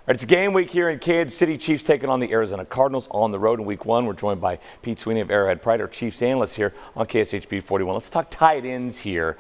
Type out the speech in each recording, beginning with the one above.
Right, it's game week here in Kansas City. Chiefs taking on the Arizona Cardinals on the road in week 1. We're joined by Pete Sweeney of Arrowhead Pride, our Chiefs analyst here on KSHB 41. Let's talk tight ends here,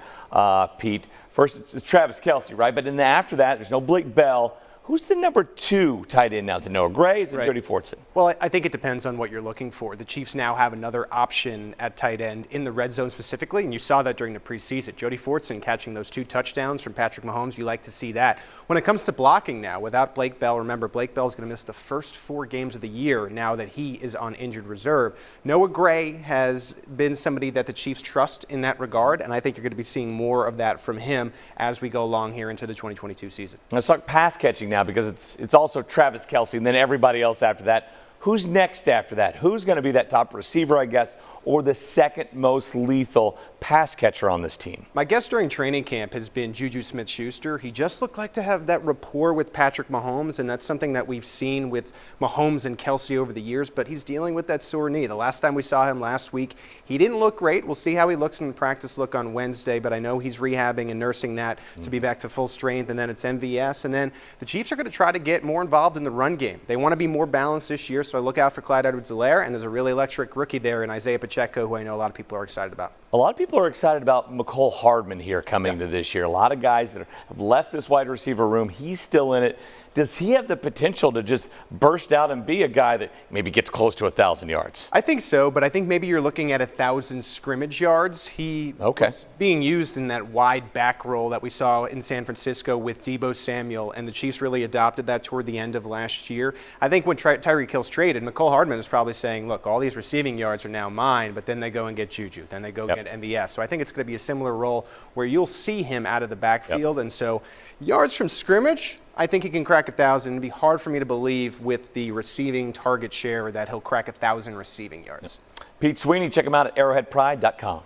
Pete. First, it's Travis Kelce, right? But then after that, there's no Blake Bell. Who's the number 2 tight end now? Is it Noah Gray? Is it Jody Fortson? Well, I think it depends on what you're looking for. The Chiefs now have another option at tight end in the red zone specifically, and you saw that during the preseason. Jody Fortson catching those 2 touchdowns from Patrick Mahomes. You like to see that. When it comes to blocking now, without Blake Bell, remember, Blake Bell is going to miss the first 4 games of the year now that he is on injured reserve. Noah Gray has been somebody that the Chiefs trust in that regard, and I think you're going to be seeing more of that from him as we go along here into the 2022 season. Let's talk pass catching now, because it's also Travis Kelce and then everybody else after that. Who's next after that? Who's going to be that top receiver, I guess, or the second most lethal pass catcher on this team? My guess during training camp has been Juju Smith-Schuster. He just looked like to have that rapport with Patrick Mahomes, and that's something that we've seen with Mahomes and Kelce over the years, but he's dealing with that sore knee. The last time we saw him last week, he didn't look great. We'll see how he looks in the practice look on Wednesday, but I know he's rehabbing and nursing that to be back to full strength, and then it's MVS. And then the Chiefs are going to try to get more involved in the run game. They want to be more balanced this year, so I look out for Clyde Edwards-Helaire, and there's a really electric rookie there in Isaiah Pacheco, who I know a lot of people are excited about. A lot of people are excited about Mecole Hardman here coming to this year. A lot of guys that have left this wide receiver room. He's still in it. Does he have the potential to just burst out and be a guy that maybe gets close to 1,000 yards? I think so, but I think maybe you're looking at 1,000 scrimmage yards. He was being used in that wide back role that we saw in San Francisco with Deebo Samuel, and the Chiefs really adopted that toward the end of last year. I think when Tyreek Hill's traded, Mecole Hardman is probably saying, look, all these receiving yards are now mine, but then they go and get Juju. Then they go get MVS. So I think it's going to be a similar role where you'll see him out of the backfield. And so yards from scrimmage, I think he can crack 1,000. It'd be hard for me to believe with the receiving target share that he'll crack 1,000 receiving yards. Pete Sweeney, check him out at arrowheadpride.com.